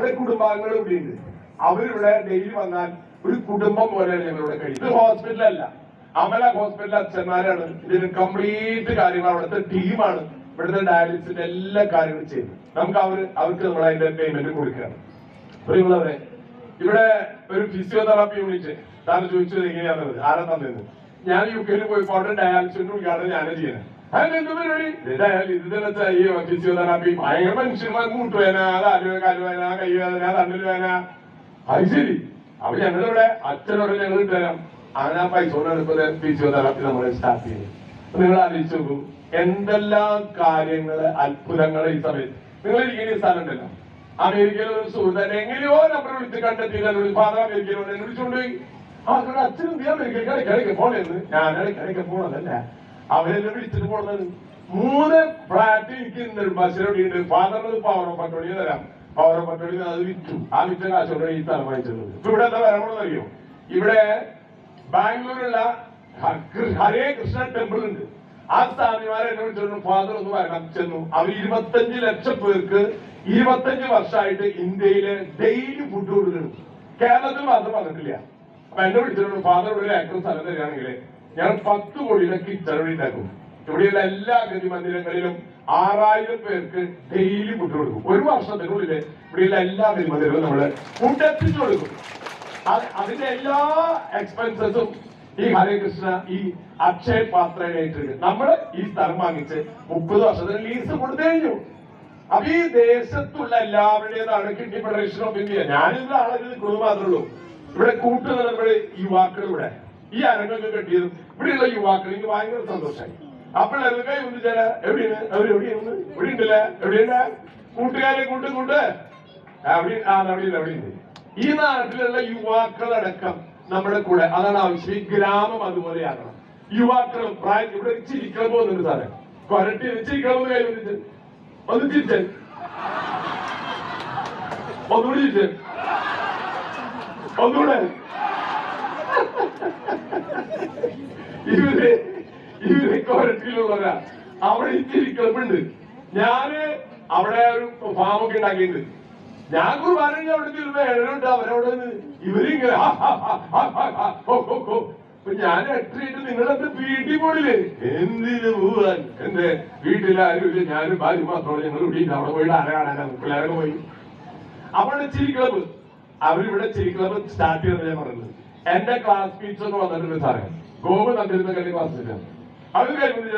അവരുടെ കുടുംബാംഗങ്ങൾ ഇവിടെ ഉണ്ട്. അവരിവിടെ ഡെയിലി വന്നാൽ ഒരു കുടുംബം പോലെയാണ് ഞങ്ങളിവിടെ കഴിയും. ഇത് ഹോസ്പിറ്റലല്ല, അമല ഹോസ്പിറ്റൽ അച്ഛന്മാരാണ് ഇതിന് കംപ്ലീറ്റ് കാര്യങ്ങൾ, അവിടുത്തെ ടീമാണ് ഇവിടുത്തെ ഡയാലിസിന്റെ എല്ലാ കാര്യങ്ങളും ചെയ്യുന്നത്. നമുക്ക് അവർക്ക് നമ്മൾ അതിന്റെ പേയ്മെന്റ് കൊടുക്കുകയാണ്. പ്രിയമുള്ളവരെ, ഇവിടെ ഒരു ഫിസിയോതെറാപ്പി യൂണിറ്റ് താൻ ചോദിച്ചത് എങ്ങനെയാണത്, ആരാ തന്നത്? ഞാൻ UK പോയി അവിടെ ഡയാലിസിന്റെ ഉദ്ഘാടനം ഞാനാണ് ചെയ്യുന്നത്. അതിനെന്ത് പരിപാടി? ഈ ഫിസിയോതെറാപ്പി ഭയങ്കര മനുഷ്യന്മാർ മൂട്ടുവേന, കാലുവേന, കൈവേദന, തണ്ടിൽ വേന. അത് ശരി. അപ്പൊ ഞങ്ങളിവിടെ അച്ഛനോട് ഞങ്ങൾ ഇട്ടുതരാം. അങ്ങനെ ആ പൈസ കൊണ്ടാണ് ഇപ്പൊ ഫിസിയോതെറാപ്പി നമ്മൾ സ്റ്റാർട്ട് ചെയ്യുന്നത്. നിങ്ങൾ ആലോചിച്ച് നോക്കൂ, എന്തെല്ലാം കാര്യങ്ങള്, അത്ഭുതങ്ങൾ ഈ സമയത്ത്. നിങ്ങൾ ഇരിക്കുന്ന ഈ സ്ഥലം ഉണ്ടല്ലോ, അമേരിക്കയിൽ ഒരു സുഹൃത്ത് എങ്ങനെയോ നമ്പർ വിളിച്ച് കണ്ടെത്തിയില്ല. ഫാദർ അമേരിക്കയിലോട് എന്നെ വിളിച്ചുകൊണ്ടുപോയി. അവരുടെ അച്ഛൻ എന്ത് ചെയ്യാൻ അമേരിക്കയിൽ ഇടയ്ക്കിടയ്ക്ക് പോണേന്ന്. ഞാൻ ഇടയ്ക്കിടയ്ക്ക് പോണതല്ല, അവരെല്ലാം വിളിച്ചിട്ട് പോണത്. 3 ഫ്ലാറ്റ് എനിക്ക് നെടുമ്പാശ്ശേരിയുണ്ട്. ഫാദറിന് പവർ ഓഫ് അറ്റോർണി തരാം. പവർ ഓഫ് അറ്റോർണി അത് വിറ്റു. ആ വിറ്റ കാശോടെ ഈ സ്ഥലം വാങ്ങിച്ചത്. ഇപ്പൊ ഇവിടെ എന്താ വരണമെന്ന് അറിയോ? ഇവിടെ ബാംഗ്ലൂരുള്ള ഹരേ കൃഷ്ണ ടെമ്പിൾ ഉണ്ട്. ആ സ്വാമിമാരെ എന്നെ വിളിച്ചു, ഫാദർ ഒന്ന് വരണം ചെന്നു. അവർ 25 ലക്ഷം പേർക്ക് 25 വർഷമായിട്ട് ഇന്ത്യയിലെ ഡെയിലി ഫുഡ് കൊടുക്കുന്നു. കേരളത്തിൽ മാത്രം വന്നിട്ടില്ല. അപ്പൊ എന്നെ വിളിച്ചിട്ടുണ്ട്, ഫാദർ ഇവിടെ ഒരു ഏക്കർ സ്ഥലം തരികയാണെങ്കിൽ ഞാൻ 10 കോടിയുടെ കിച്ചൺ ഇവിടെ ഉണ്ടാക്കും. ഇവിടെയുള്ള എല്ലാ ഗതി മന്ദിരങ്ങളിലും 6000 പേർക്ക് ഡെയിലി ഫുഡ് കൊടുക്കും. ഒരു വർഷത്തിനുള്ളിൽ ഇവിടെയുള്ള എല്ലാ ഗതി മന്ദിരങ്ങളും നമ്മള് ഫുഡ് എത്തിച്ചു കൊടുക്കും. അതിന്റെ എല്ലാ എക്സ്പെൻസസും ഈ ഹരേ കൃഷ്ണ ഈ അക്ഷയ പാത്രമായിട്ട് നമ്മള് ഈ സ്ഥലം വാങ്ങിച്ച് 30 വർഷത്തിന് ലീസ് കൊടുത്തു കഴിഞ്ഞു. അപ്പൊ ഈ ദേശത്തുള്ള എല്ലാവരുടേതാണ് കിഡ്നി ഫെഡറേഷൻ ഓഫ് ഇന്ത്യ. ഞാനിവിടെ ആളെ നിൽക്കുന്നത് മാത്രമേ ഉള്ളൂ. ഇവിടെ കൂട്ടുനിൽക്കുമ്പോൾ യുവാക്കൾ ഇവിടെ ഈ അരങ്ങൊക്കെ കെട്ടിയതും ഇവിടെയുള്ള യുവാക്കൾ എനിക്ക് ഭയങ്കര സന്തോഷമായി. അപ്പോഴൊക്കെ ചില എവിടെയാണ് അവരെവിടെയാണ് ഇവിടെ ഉണ്ടല്ല, എവിടെയുണ്ട് കൂട്ടുകാരെ കൂട്ട് അവിടെയുണ്ട്. ഈ നാട്ടിലുള്ള യുവാക്കളടക്കം നമ്മുടെ കൂടെ, അതാണ് ആവശ്യം. ഈ ഗ്രാമം അതുപോലെയാകണം. യുവാക്കളും പ്രായം ഇവിടെ ചിരിക്കാൻ പോകുന്നുണ്ട് സാറേ, കൊരട്ടി ചിരിക്കാൻ പോകുന്ന കൈ വന്നിട്ട് ഒന്ന് ചിരിച്ചേ, ഒന്നുകൂടി ചിരിച്ചേ, ഒന്നുകൂടെ. ഇവര് കൊരട്ടിയിലുള്ളവരാ. അവിടെ ചിരിക്കളപ്പുണ്ട്. ഞാന് അവിടെ ഒരു ഫാമൊക്കെ ഉണ്ടാക്കിയിട്ടുണ്ട്. ഞാൻ കുർബാന അവിടെ തീർന്ന് ഏഴരുണ്ട്. അവരവിടെ ഇവരിങ്ങനെ ഞാൻ എട്ടറിയിട്ട് നിങ്ങളെന്ത് വീട്ടിൽ പോണില്ലേ? എന്തിനു പോവാൻ? എന്റെ വീട്ടിലാരും ഇല്ല, ഞാനും ഭാര്യ മാത്രമാണ്. ഞങ്ങൾ ഇവിടെ അവിടെ പോയിട്ട് ആരെ കാണാനാണ്, പിള്ളേരൊക്കെ പോയി. അവിടെ ചിരി ക്ലബ്, അവരിവിടെ ചിരി ക്ലബ് സ്റ്റാർട്ട് ചെയ്തത് ഞാൻ പറഞ്ഞത്. എന്റെ ക്ലാസ്മേറ്റ്സ് ഒക്കെ വന്നിട്ടുണ്ട് സാറേ. ഗോപു തന്നിരുന്ന കഴിഞ്ഞ ക്ലാസ്മേറ്റ് അവർ കഴിഞ്ഞ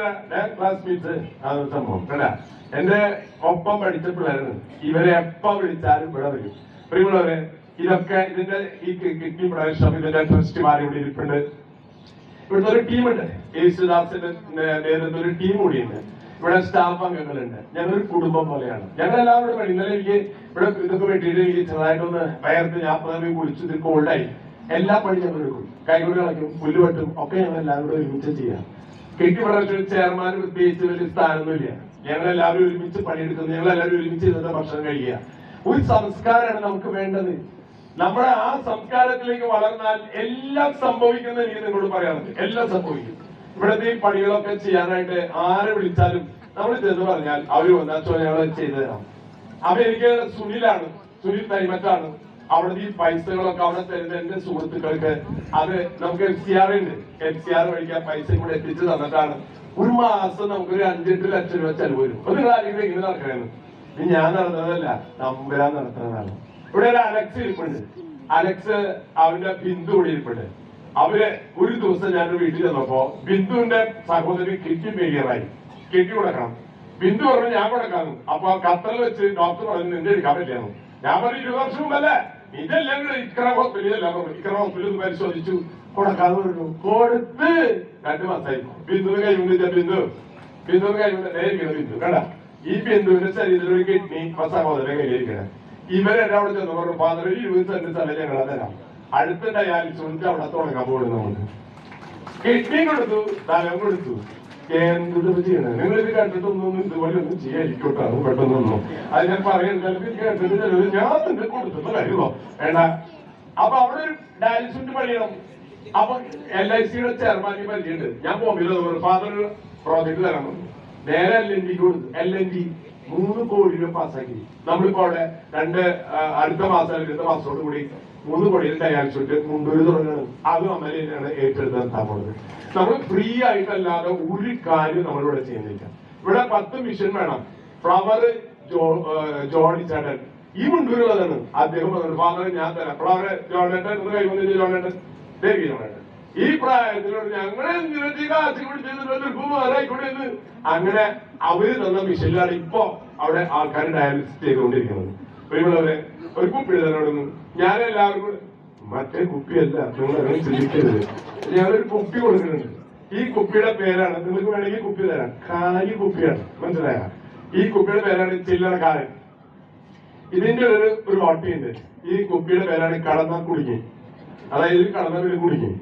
ക്ലാസ്മേറ്റ്സ് സംഭവം കേട്ടാ. എന്റെ ഒപ്പം പഠിച്ച പിള്ളേരാണ്. ഇവരെ എപ്പ വിളിച്ചാലും ഇവിടെ വരും. പ്രിയമുള്ളവരെ, ഇതൊക്കെ ഇതിന്റെ ഈ കിഡ്നി ഫെഡറേഷൻ ഇതിന്റെ ട്രസ്റ്റിമാർ ഇവിടെ ഇരിപ്പുണ്ട്. ഇവിടുത്തെ ഒരു ടീമുണ്ട്, യേശുദാസിന്റെ നേതൃത്വത്തിൽ ഒരു ടീം കൂടിയുണ്ട്. ഇവിടെ സ്റ്റാഫ് അംഗങ്ങളുണ്ട്. ഞങ്ങളൊരു കുടുംബം പോലെയാണ്. ഞങ്ങൾ എല്ലാവരും വേണ്ടി. ഇന്നലെ എനിക്ക് ഇവിടെ ഇതൊക്കെ വേണ്ടിയിട്ട് എനിക്ക് ചെറുതായിട്ടൊന്ന് വയർത്ത് ഞാൻ കുളിച്ചു ഇത് കോൾഡായി. എല്ലാ പണി ഞങ്ങൾ എടുക്കും, കൈകൊണ്ട് കളയ്ക്കും, പുല്ല് വെട്ടും ഒക്കെ ഞങ്ങൾ എല്ലാവരും കൂടെ ഒരുമിച്ച് ചെയ്യാം. കിഡ്നി ഫെഡറേഷൻ ചെയർമാൻ പ്രത്യേകിച്ച് വലിയ സ്ഥാനമൊന്നുമില്ല. ഞങ്ങൾ എല്ലാവരും ഒരുമിച്ച് പണിയെടുക്കുന്നു. ഞങ്ങൾ എല്ലാവരും ഒരുമിച്ച് ഇരുന്ന ഭക്ഷണം കഴിക്കുക. ഒരു സംസ്കാരമാണ് നമുക്ക് വേണ്ടത്. നമ്മുടെ ആ സംസ്കാരത്തിലേക്ക് വളർന്നാൽ എല്ലാം സംഭവിക്കുന്ന എനിക്ക് നിങ്ങളോട് പറയാറുണ്ട്. എല്ലാം സംഭവിക്കും. ഇവിടുത്തെ ഈ പണികളൊക്കെ ചെയ്യാനായിട്ട് ആരെ വിളിച്ചാലും നമ്മൾ ചെന്ന് പറഞ്ഞാൽ അവര് വന്നാൽ ഞങ്ങൾ ചെയ്തു തരാം. അപ്പൊ എനിക്ക് സുനിൽ തൈമറ്റാണ് അവിടുത്തെ ഈ പൈസകളൊക്കെ അവിടെ തരുന്ന എന്റെ സുഹൃത്തുക്കൾക്ക്. അത് നമുക്ക് FCR ഉണ്ട്. FCR വഴിക്ക് ആ പൈസ കൂടെ എത്തിച്ചു തന്നിട്ടാണ് ഒരു മാസം നമുക്കൊരു 5-8 ലക്ഷം രൂപ ചെലവ് വരും. ഒരു കാര്യം ഇങ്ങനെ നടക്കണേന്ന്. ഇത് ഞാൻ നടന്നതല്ല, നമ്പരാൻ നടത്തുന്നതാണ്. ഇവിടെ ഒരു അലക്സ് ഇരിപ്പുണ്ട്. അലക്സ് അവന്റെ ബിന്ദു കൂടി ഇരിപ്പുണ്ട്. അവര് ഒരു ദിവസം ഞാനൊരു വീട്ടിൽ ചെന്നപ്പോ ബിന്ദുവിന്റെ സഹോദരി കിഡ്നി ഫെയിലിയറായി. കിഡ്നി കൊടുക്കണം. ബിന്ദു പറഞ്ഞു ഞാൻ കൊടുക്കാന്ന്. അപ്പൊ ഖത്തറിൽ വെച്ച് ഡോക്ടർ പറഞ്ഞു നിന്റെ എടുക്കാൻ പറ്റിയാന്നു. ഞാൻ പറഞ്ഞു 20 വർഷം മുമ്പല്ലേ, ഇതെല്ലാം കൂടെ ഇക്കറ ഹോസ്പിറ്റലിൽ പരിശോധിച്ചു കൊടുക്കാന്ന് പറഞ്ഞു. കൊടുത്ത് 2 മാസമായി. ബിന്ദുവിന് കൈകൊണ്ട് ബിന്ദുവിന് കൈകൊണ്ട് നേരിക്കണം. ബിന്ദു കണ്ട, ഈ ബിന്ദുവിന്റെ ശരീരത്തിൽ ഒരു കിഡ്നി സഹോദരനെ കൈയിരിക്കണം. ഇവരെല്ലാം അവിടെ ചെന്ന് പറഞ്ഞു ഫാദർ 20 സെന്റ് സ്ഥലം ഞങ്ങളെ തരാം, അടുത്ത ഡയാലിസിസ് അവിടെ തുടങ്ങാൻ പോകുന്നു. നമുക്ക് കിഡ്നി കൊടുത്തു, സ്ഥലം കൊടുത്തു. എന്തൊക്കെ ചെയ്യണം? നിങ്ങളിത് കണ്ടിട്ടൊന്നും ഇതുപോലെ ഒന്നും ചെയ്യാതിരിക്കോട്ടോ, അത് പെട്ടെന്നൊന്നും. അത് ഞാൻ പറയുന്നത് കേട്ടിട്ട് ഞാൻ നിങ്ങൾക്ക് കൊടുത്തുന്ന കാര്യമോ വേണ്ട. അപ്പൊ അവിടെ ഒരു ഡയാലിസിസ് പണിയണം. അപ്പൊ LICയുടെ ചെയർമാനി പരിചയമുണ്ട്. ഞാൻ ബോംബെയിൽ ഫാദർ പ്രോജക്ട് തരണം. നേരെ LND കൊടുത്തു. LND 3 കോടി രൂപ പാസ്സാക്കി. നമ്മളിപ്പോ അവിടെ അടുത്ത മാസത്തോടു കൂടി 3 കോടിയിൽ ഡയാലിസിസ് മുണ്ടൂര് തുടങ്ങുന്നത്. അതും അമലേനാണ് ഏറ്റെടുത്ത് നടത്താൻ പോകുന്നത്. നമ്മൾ ഫ്രീ ആയിട്ടല്ലാതെ ഒരു കാര്യം നമ്മളിവിടെ ചെയ്യുന്നില്ല. ഇവിടെ 10 മിഷൻ വേണം. ഫ്ലവർ ജോണിച്ചേട്ടൻ ഈ മുണ്ടൂരുള്ളതാണ്. അദ്ദേഹം ഫാദർ ഞാൻ തരാം. ഫ്ലവർ ജോണേട്ടൻ എന്ന് കൈവന്നില്ല. ജോണേട്ടൻ ദേവി ജോണേട്ടൻ ഈ പ്രായത്തിലോട് ഞങ്ങളെ ആയിക്കോട്ടെ അങ്ങനെ അവര് തന്ന മിഷനിലാണ് ഇപ്പൊ അവിടെ ആൾക്കാർ ഡയാലിസിസ് ചെയ്തുകൊണ്ടിരിക്കുന്നത്. പ്രിയമുള്ളവരെ, ഒരു കുപ്പി എഴുതാനോടൊന്നും ഞാൻ എല്ലാവർക്കും മറ്റേ കുപ്പിയല്ല, നിങ്ങൾ അങ്ങനെ ചിന്തിക്കരുത്. ഞാനൊരു കുപ്പി കൊടുക്കുന്നുണ്ട്. ഈ കുപ്പിയുടെ പേരാണ്, നിങ്ങൾക്ക് വേണമെങ്കിൽ കുപ്പി തരാം, കാലി കുപ്പിയാണ്. മനസ്സിലായ? ഈ കുപ്പിയുടെ പേരാണ് ചില്ലറക്കാരൻ. ഇതിന്റെ ഒരു ഓട്ടിയുണ്ട്. ഈ കുപ്പിയുടെ പേരാണ് കടന്ന കുടുങ്ങി. അതായത് കടന്ന വീട് കുടുങ്ങി,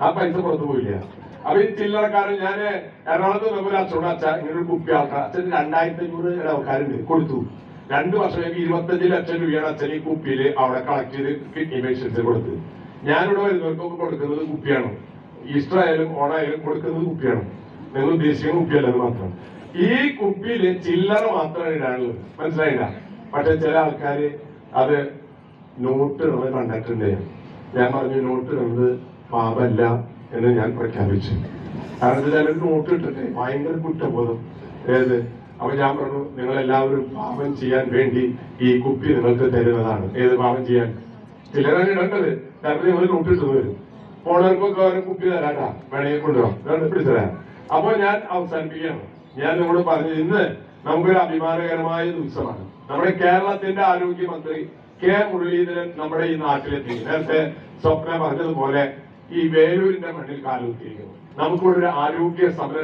ആ പൈസ പുറത്തു പോയില്ല. അപ്പൊ ഈ ചില്ലറക്കാരൻ, ഞാന് എറണാകുളത്ത് നമ്മൾ അച്ഛനോട് അച്ഛ ഇങ്ങനെ ഒരു കുപ്പി ആൾക്കാർ അച്ഛന് 2500 ആൾക്കാരുണ്ട് കൊടുത്തു. 2 വർഷത്തേക്ക് 25 ലക്ഷം രൂപയാണ് അച്ഛൻ ഈ കുപ്പിയില് അവിടെ കളക്ട് ചെയ്ത് കിഡ്നി പേഷ്യൻസ് കൊടുത്ത്. ഞാനിവിടെ വരുന്നവർക്കൊക്കെ കൊടുക്കുന്നത് കുപ്പിയാണ്. ഈസ്റ്റർ ആയാലും ഓണായാലും കൊടുക്കുന്നത് കുപ്പിയാണ്. നിങ്ങൾ ഉദ്ദേശിക്കുന്ന കുപ്പിയല്ലെന്ന് മാത്രം. ഈ കുപ്പിയില് ചില്ലറ മാത്രമാണ് ഇടാനുള്ളത്. മനസ്സിലായില്ല? പക്ഷെ ചില ആൾക്കാര് അത് നോട്ട് ഇടുന്നത് കണ്ടിട്ടുണ്ട്. ഞാൻ പറഞ്ഞു നോട്ട് ഇടുന്നത് പാപല്ല എന്ന് ഞാൻ പ്രഖ്യാപിച്ചു. കാരണം ചിലർ നോട്ട് ഇട്ടിട്ട് ഭയങ്കര കുറ്റബോധം. ഏത്? അപ്പൊ ഞാൻ പറഞ്ഞു, നിങ്ങൾ എല്ലാവരും പാപം ചെയ്യാൻ വേണ്ടി ഈ കുപ്പി നിങ്ങൾക്ക് തരുന്നതാണ്. ഏത് പാപം ചെയ്യാൻ? ചിലരാണ് ഇടേണ്ടത്. ചിലപ്പോൾ നിങ്ങൾ നോട്ട് ഇട്ടു വരും. പോണവർക്കൊക്കെ ഓരോ കുപ്പി തരാട്ടാ, വേണമെങ്കിൽ കൊണ്ടുപോകാം, പിടിച്ചതരാം. അപ്പൊ ഞാൻ അവസാനിപ്പിക്കുകയാണ്. ഞാൻ നിങ്ങളോട് പറഞ്ഞത്, ഇന്ന് നമുക്കൊരു അഭിമാനകരമായ ദിവസമാണ്. നമ്മുടെ കേരളത്തിന്റെ ആരോഗ്യമന്ത്രി കെ മുരളീധരൻ നമ്മുടെ ഈ നാട്ടിലെത്തി. നേരത്തെ സ്വപ്ന പറഞ്ഞതുപോലെ ഈ വേലൂരിന്റെ മണ്ണിൽ കാലുകുത്തിയിരിക്കുന്നു. നമുക്കിവിടെ ഒരു ആരോഗ്യ സംരക്ഷണം